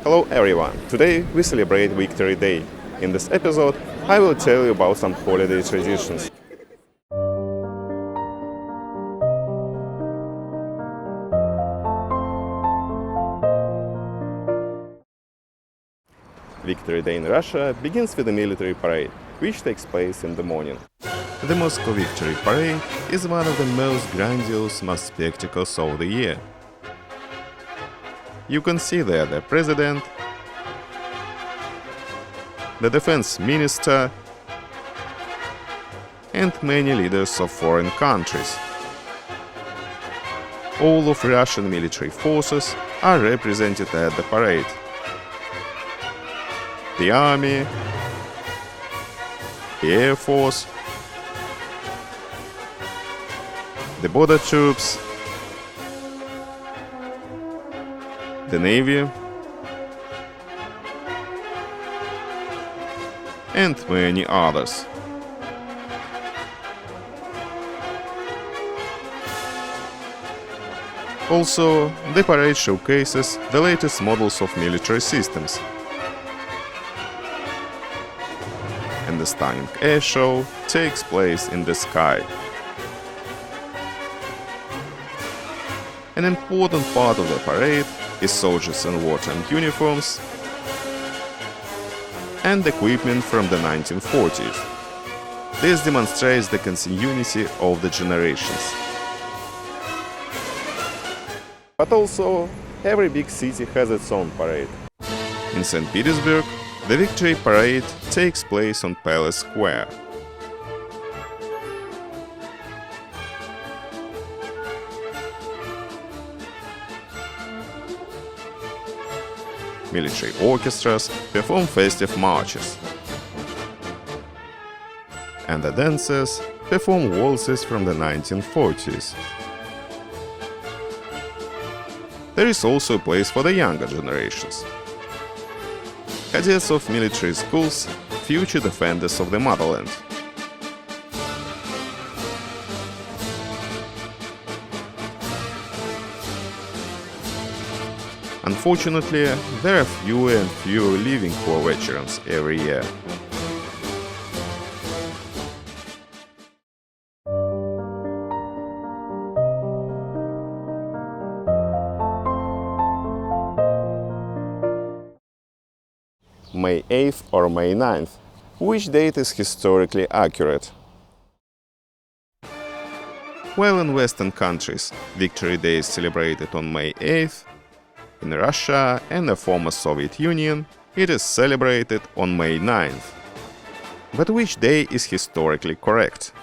Hello everyone! Today we celebrate Victory Day. In this episode I will tell you about some holiday traditions. Victory Day in Russia begins with a military parade, which takes place in the morning. The Moscow Victory Parade is one of the most grandiose mass spectacles of the year. You can see there the president, the defense minister, and many leaders of foreign countries. All of Russian military forces are represented at the parade. The army, the air force, the border troops, the navy, and many others. Also, the parade showcases the latest models of military systems. And the stunning air show takes place in the sky. An important part of the parade is soldiers in wartime uniforms and equipment from the 1940s. This demonstrates the continuity of the generations. But also, every big city has its own parade. In St. Petersburg, the Victory Parade takes place on Palace Square. Military orchestras perform festive marches, and the dancers perform waltzes from the 1940s. There is also a place for the younger generations. Cadets of military schools, future defenders of the motherland. Unfortunately, there are fewer and fewer living war veterans every year. May 8th or May 9th? Which date is historically accurate? While in Western countries, Victory Day is celebrated on May 8th, in Russia and the former Soviet Union, it is celebrated on May 9th. But which day is historically correct?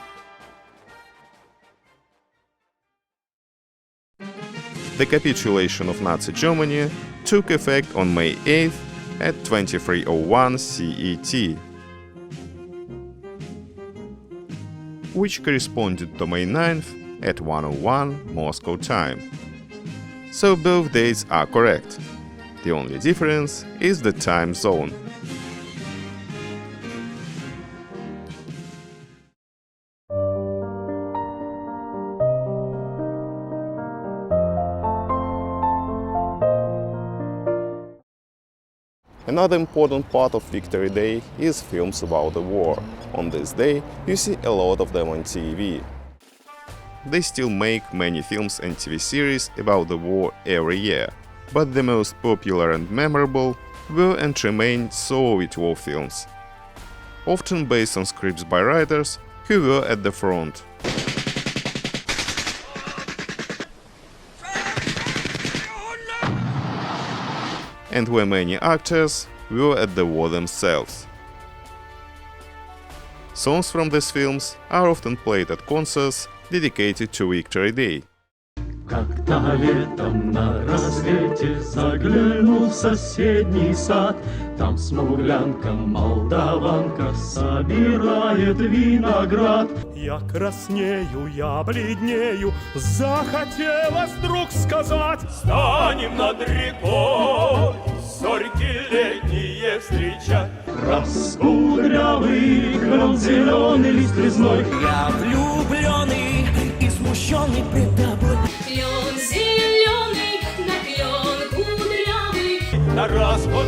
The capitulation of Nazi Germany took effect on May 8th at 23:01 CET, which corresponded to May 9th at 1:01 Moscow time. So both dates are correct. The only difference is the time zone. Another important part of Victory Day is films about the war. On this day, you see a lot of them on TV. They still make many films and TV series about the war every year, but the most popular and memorable were and remain Soviet war films, often based on scripts by writers who were at the front. And where many actors were at the war themselves. Songs from these films are often played at concerts dedicated to Victory Day. Как-то летом на рассвете заглянул в соседний сад. Там Смуглянка, молдаванка, собирает виноград. Я краснею, я бледнею, захотелось вдруг сказать: станем над рекой зорьки летние встречать. Раскудрявый клен, зеленый лист резной. Я влюбленный и смущенный пред тобой. Клен зеленый, на клен кудрявый. На распутье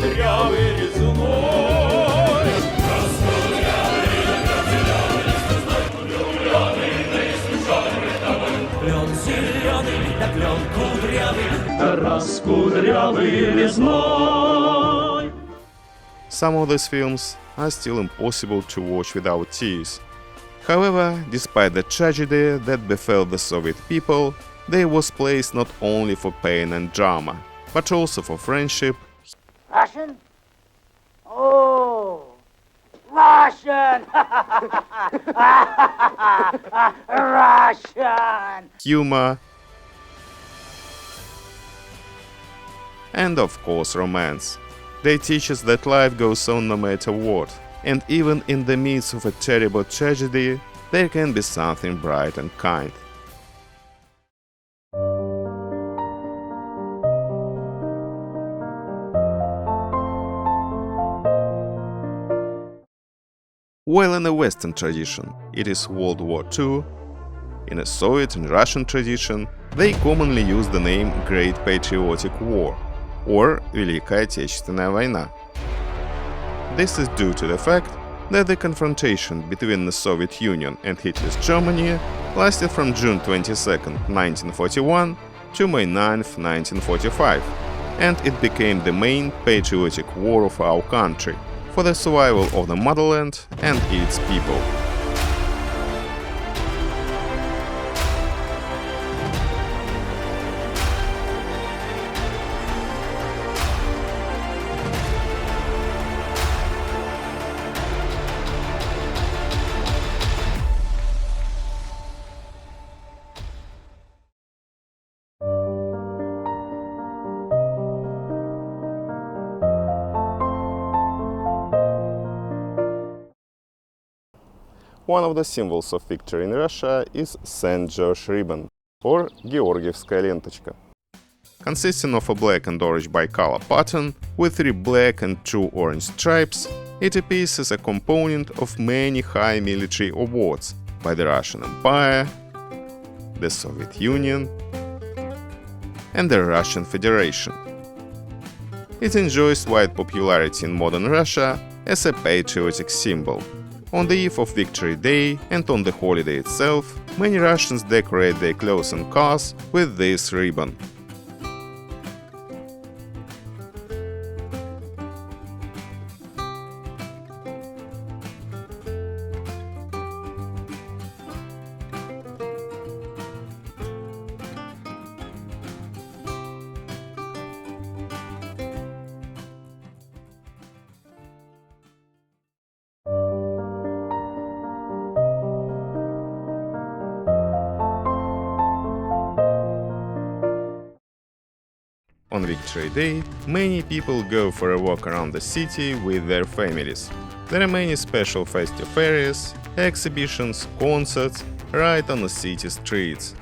раскудрявый резной. Some of these films are still impossible to watch without tears. However, despite the tragedy that befell the Soviet people, there was place not only for pain and drama, but also for friendship, Russian? Oh, Russian! Russian! humor, and of course romance. They teach us that life goes on no matter what, and even in the midst of a terrible tragedy, there can be something bright and kind. While in the Western tradition it is World War II, in a Soviet and Russian tradition they commonly use the name Great Patriotic War or Великая Отечественная война. This is due to the fact that the confrontation between the Soviet Union and Hitler's Germany lasted from June 22, 1941 to May 9, 1945, and it became the main patriotic war of our country for the survival of the motherland and its people. One of the symbols of victory in Russia is St. George ribbon, or Georgievskaya lentочка. Consisting of a black and orange bicolor pattern with 3 black and 2 orange stripes, it appears as a component of many high military awards by the Russian Empire, the Soviet Union, and the Russian Federation. It enjoys wide popularity in modern Russia as a patriotic symbol. On the eve of Victory Day and on the holiday itself, many Russians decorate their clothes and cars with this ribbon. On Victory Day, many people go for a walk around the city with their families. There are many special festive areas, exhibitions, concerts, right on the city streets.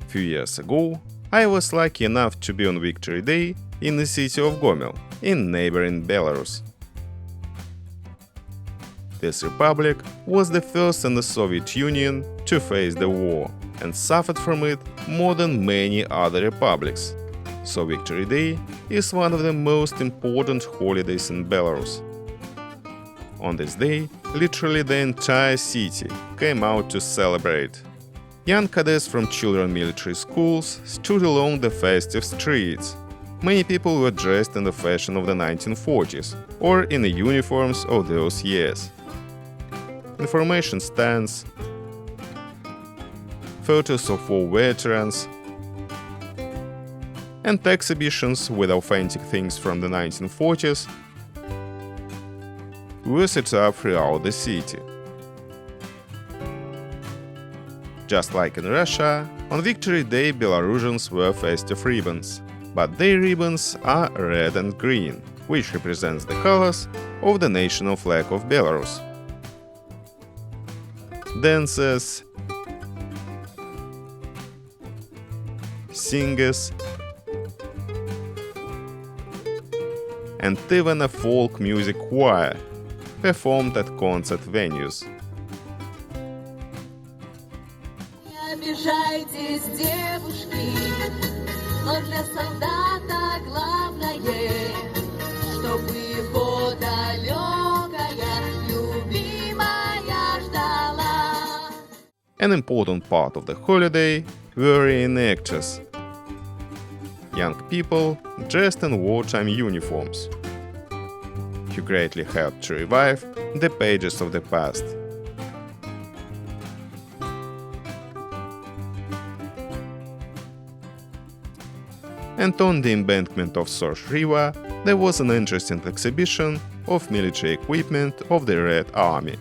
Few years ago, I was lucky enough to be on Victory Day in the city of Gomel, in neighboring Belarus. This republic was the first in the Soviet Union to face the war and suffered from it more than many other republics. So Victory Day is one of the most important holidays in Belarus. On this day, literally the entire city came out to celebrate. Young cadets from children's military schools stood along the festive streets. Many people were dressed in the fashion of the 1940s or in the uniforms of those years. Information stands, photos of war veterans, and exhibitions with authentic things from the 1940s were set up throughout the city. Just like in Russia, on Victory Day Belarusians wear festive ribbons, but their ribbons are red and green, which represents the colors of the national flag of Belarus. Dancers, singers, and even a folk music choir performed at concert venues. Не обижайтесь, девушки, но для солдата главное, чтобы его далекая любимая An important part of the holiday were reenactors, young people dressed in wartime uniforms, who greatly helped to revive the pages of the past. And on the embankment of Source River, there was an interesting exhibition of military equipment of the Red Army.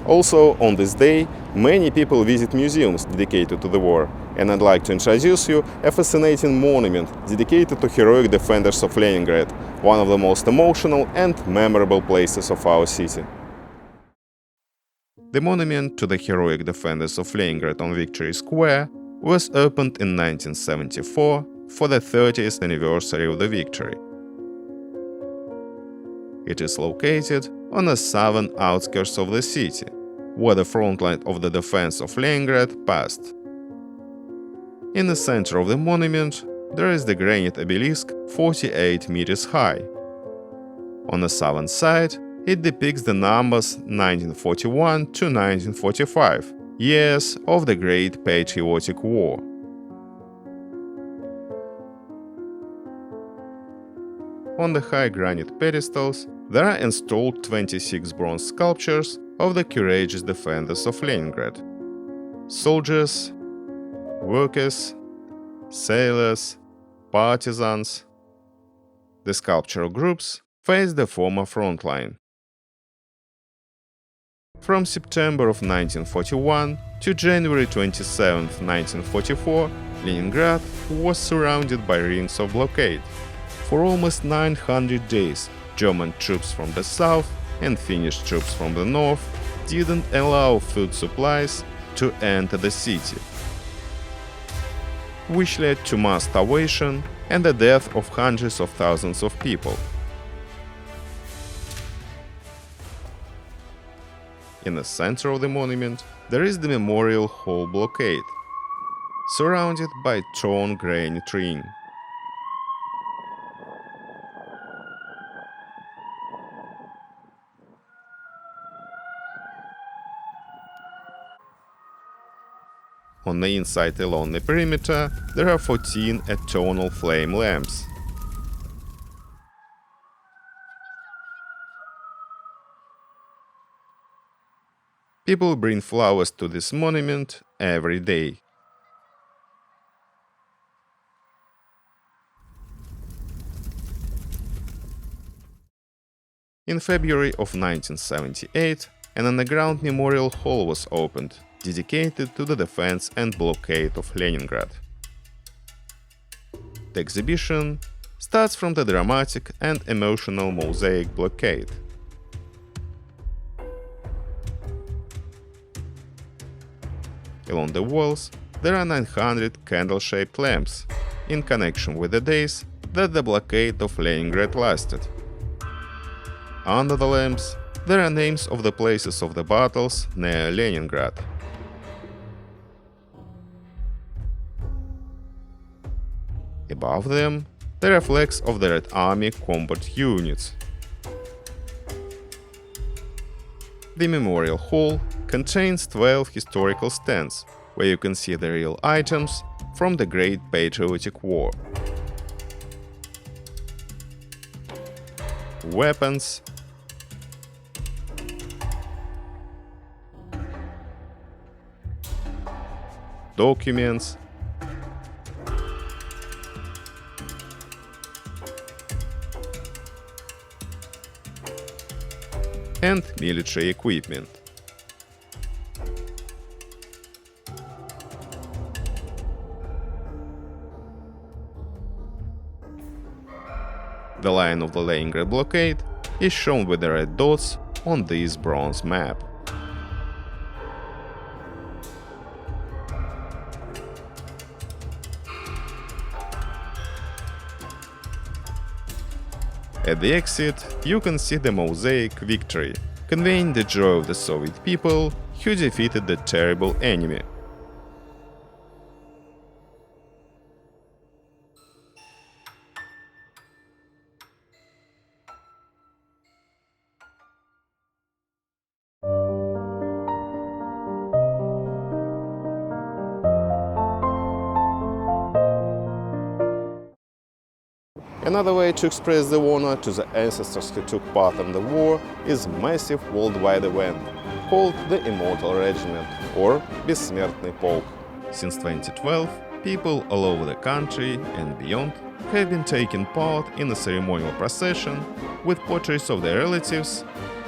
Also, on this day, many people visit museums dedicated to the war, and I'd like to introduce you a fascinating monument dedicated to heroic defenders of Leningrad, one of the most emotional and memorable places of our city. The monument to the heroic defenders of Leningrad on Victory Square was opened in 1974 for the 30th anniversary of the victory. It is located on the southern outskirts of the city, where the front line of the defense of Leningrad passed. In the center of the monument, there is the granite obelisk 48 meters high. On the southern side, it depicts the numbers 1941 to 1945, years of the Great Patriotic War. On the high granite pedestals, there are installed 26 bronze sculptures of the courageous defenders of Leningrad. Soldiers, workers, sailors, partisans. The sculptural groups face the former front line. From September of 1941 to January 27, 1944, Leningrad was surrounded by rings of blockade. For almost 900 days, German troops from the south and Finnish troops from the north didn't allow food supplies to enter the city, which led to mass starvation and the death of hundreds of thousands of people. In the center of the monument, there is the Memorial Hall Blockade, surrounded by torn granite ring. On the inside along the perimeter, there are 14 eternal flame lamps. People bring flowers to this monument every day. In February of 1978, an underground memorial hall was opened, dedicated to the defense and blockade of Leningrad. The exhibition starts from the dramatic and emotional mosaic blockade. Along the walls, there are 900 candle-shaped lamps, in connection with the days that the blockade of Leningrad lasted. Under the lamps, there are names of the places of the battles near Leningrad. Above them, there are flags of the Red Army combat units. The Memorial Hall contains 12 historical stands, where you can see the real items from the Great Patriotic War. Weapons, documents, and military equipment. The line of the Leningrad blockade is shown with the red dots on this bronze map. At the exit, you can see the mosaic Victory, conveying the joy of the Soviet people who defeated the terrible enemy. Another way to express the honor to the ancestors who took part in the war is massive worldwide event called the Immortal Regiment or Бессмертный полк. Since 2012, people all over the country and beyond have been taking part in a ceremonial procession with portraits of their relatives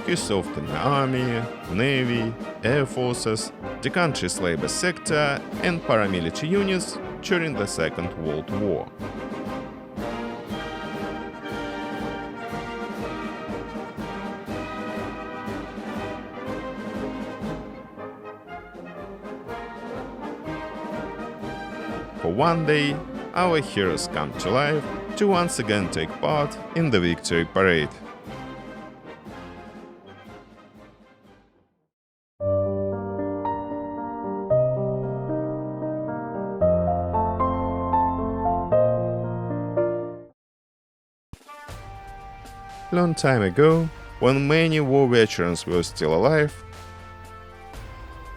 who served in the army, navy, air forces, the country's labor sector and paramilitary units during the Second World War. For one day, our heroes come to life to once again take part in the Victory Parade. Long time ago, when many war veterans were still alive,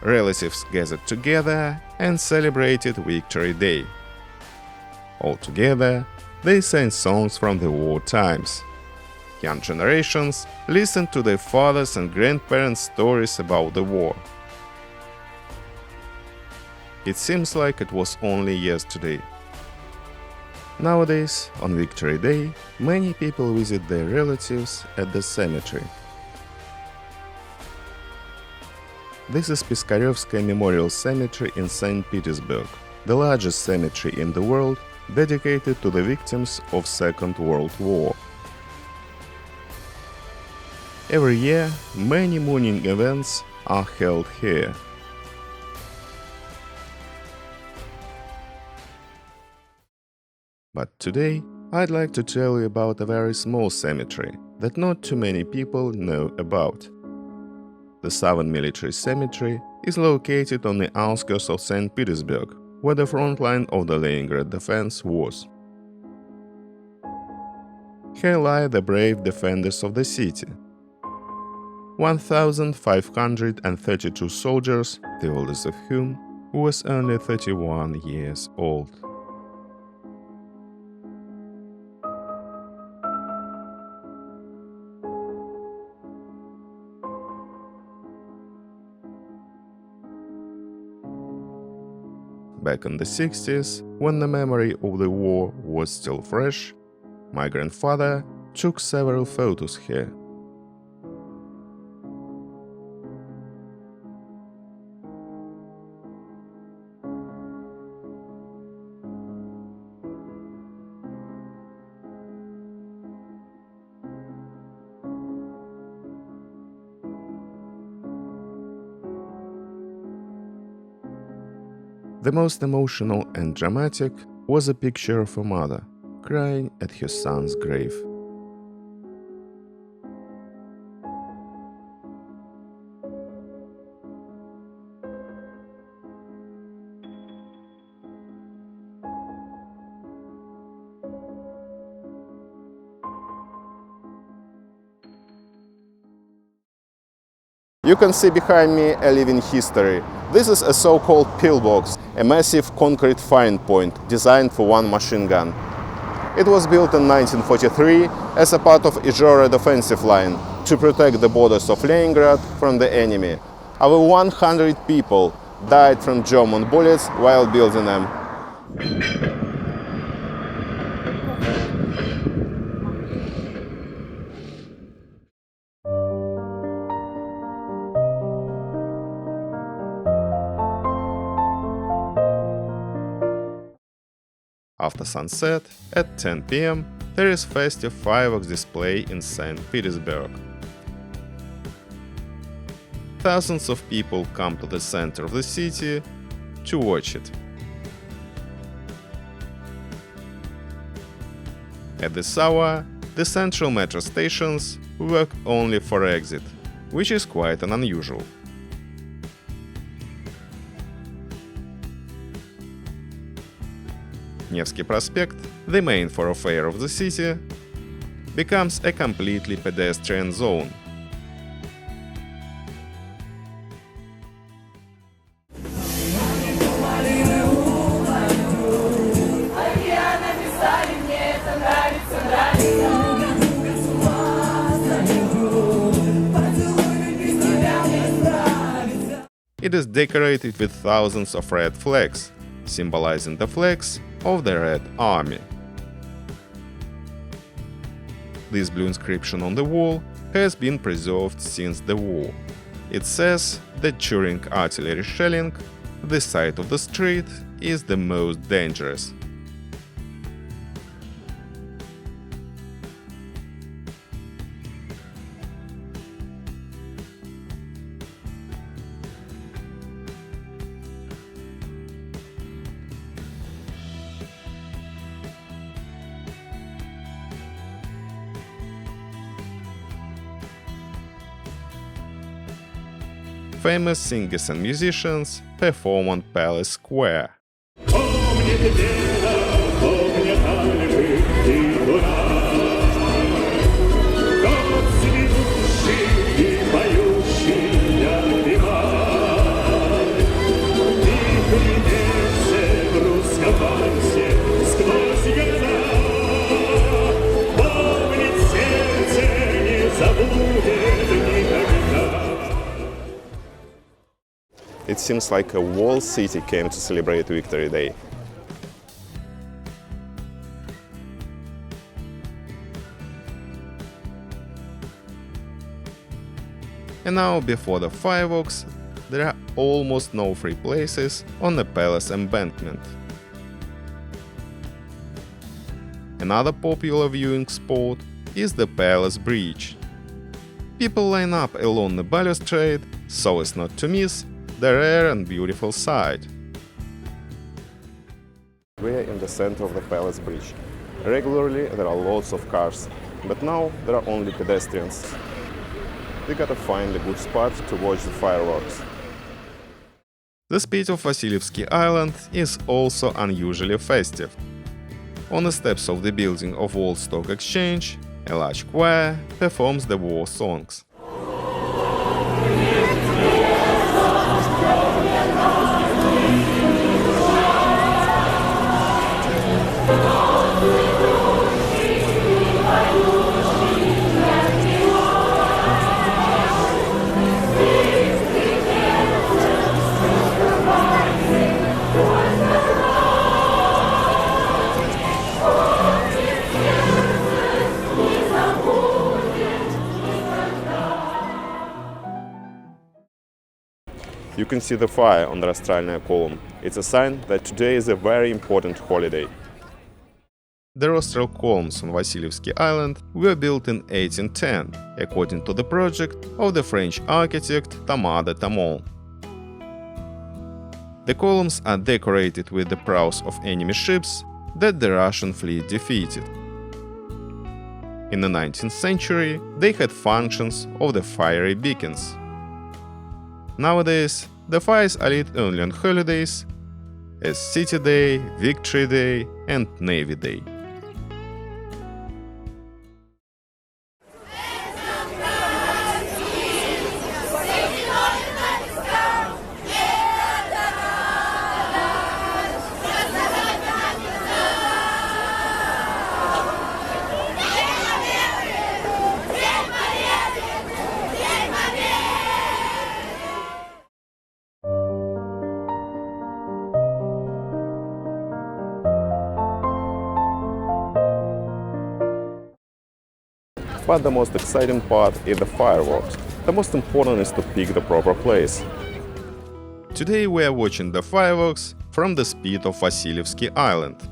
relatives gathered together and celebrated Victory Day. All together, they sang songs from the war times. Young generations listened to their fathers' and grandparents' stories about the war. It seems like it was only yesterday. Nowadays, on Victory Day, many people visit their relatives at the cemetery. This is Piskarevskoye Memorial Cemetery in St. Petersburg, the largest cemetery in the world dedicated to the victims of Second World War. Every year, many mourning events are held here. But today, I'd like to tell you about a very small cemetery that not too many people know about. The Southern Military Cemetery is located on the outskirts of St. Petersburg, where the front line of the Leningrad defense was. Here lie the brave defenders of the city. 1,532 soldiers, the oldest of whom was only 31 years old. Back in the 60s, when the memory of the war was still fresh, my grandfather took several photos here. The most emotional and dramatic was a picture of a mother crying at her son's grave. You can see behind me a living history. This is a so-called pillbox, a massive concrete firing point designed for one machine gun. It was built in 1943 as a part of Izhora defensive line to protect the borders of Leningrad from the enemy. Over 100 people died from German bullets while building them. After sunset, at 10 p.m., there is festive fireworks display in St. Petersburg. Thousands of people come to the center of the city to watch it. At this hour, the central metro stations work only for exit, which is quite unusual. Nevsky Prospect, the main thoroughfare of the city, becomes a completely pedestrian zone. It is decorated with thousands of red flags, symbolizing the flags of the Red Army. This blue inscription on the wall has been preserved since the war. It says that during artillery shelling, the side of the street is the most dangerous. Famous singers and musicians perform on Palace Square. It seems like a whole city came to celebrate Victory Day. And now, before the fireworks, there are almost no free places on the palace embankment. Another popular viewing spot is the palace bridge. People line up along the balustrade so as not to miss the rare and beautiful sight. We are in the center of the palace bridge. Regularly there are lots of cars, but now there are only pedestrians. We gotta find a good spot to watch the fireworks. The speed of Vasilievskiy Island is also unusually festive. On the steps of the building of World Stock Exchange, a large choir performs the war songs. You can see the fire on the Rosstral column. It's a sign that today is a very important holiday. The Rosstral columns on Vasilievskiy Island were built in 1810, according to the project of the French architect Thomas de Tamon. The columns are decorated with the prows of enemy ships that the Russian fleet defeated. In the 19th century, they had functions of the fiery beacons. Nowadays, the fires are lit only on holidays, as City Day, Victory Day, and Navy Day. But the most exciting part is the fireworks. The most important is to pick the proper place. Today we are watching the fireworks from the speed of Vasilievskiy Island.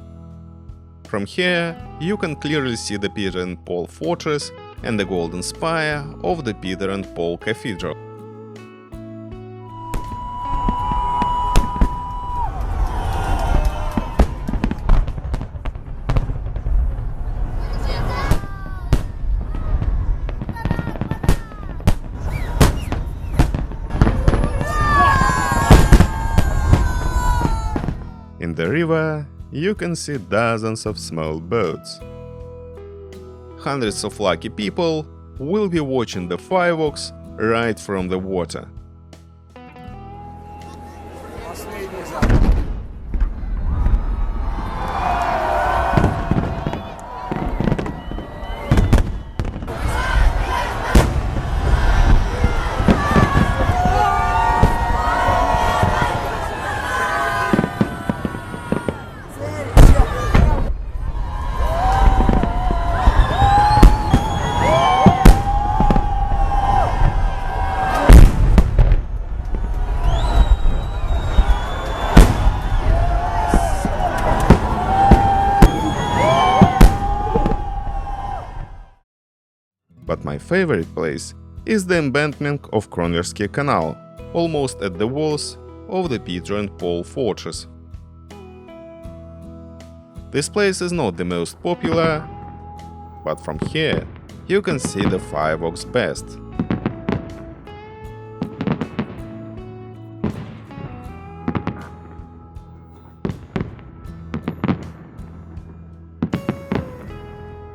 From here you can clearly see the Peter and Paul Fortress and the golden spire of the Peter and Paul Cathedral. the river, you can see dozens of small boats. Hundreds of lucky people will be watching the fireworks right from the water. But my favorite place is the embankment of Kronverkskiy Canal, almost at the walls of the Peter and Paul fortress. This place is not the most popular, but from here you can see the fireworks best.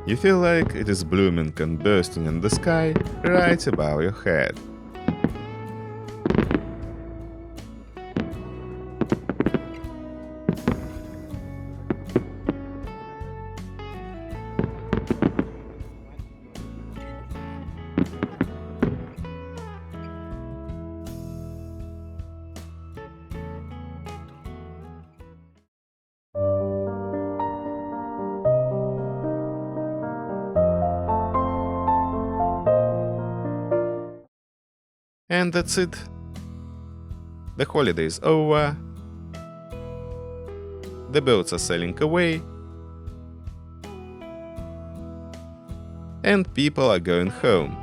You feel like it is blooming and bursting in the sky right above your head. And that's it. The holiday is over. The boats are sailing away. And people are going home.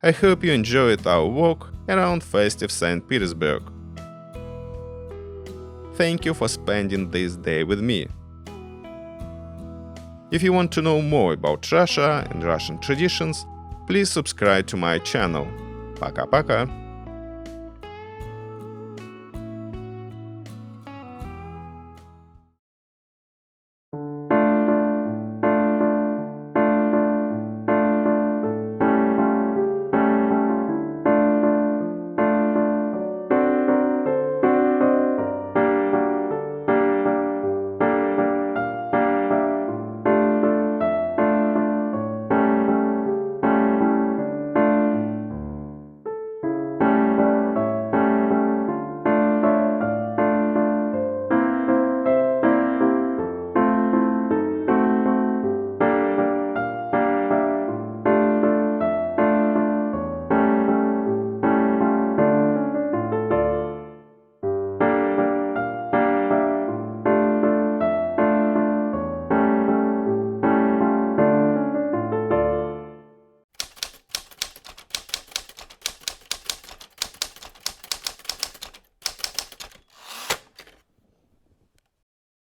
I hope you enjoyed our walk around festive St. Petersburg. Thank you for spending this day with me. If you want to know more about Russia and Russian traditions, please subscribe to my channel. Пока-пока!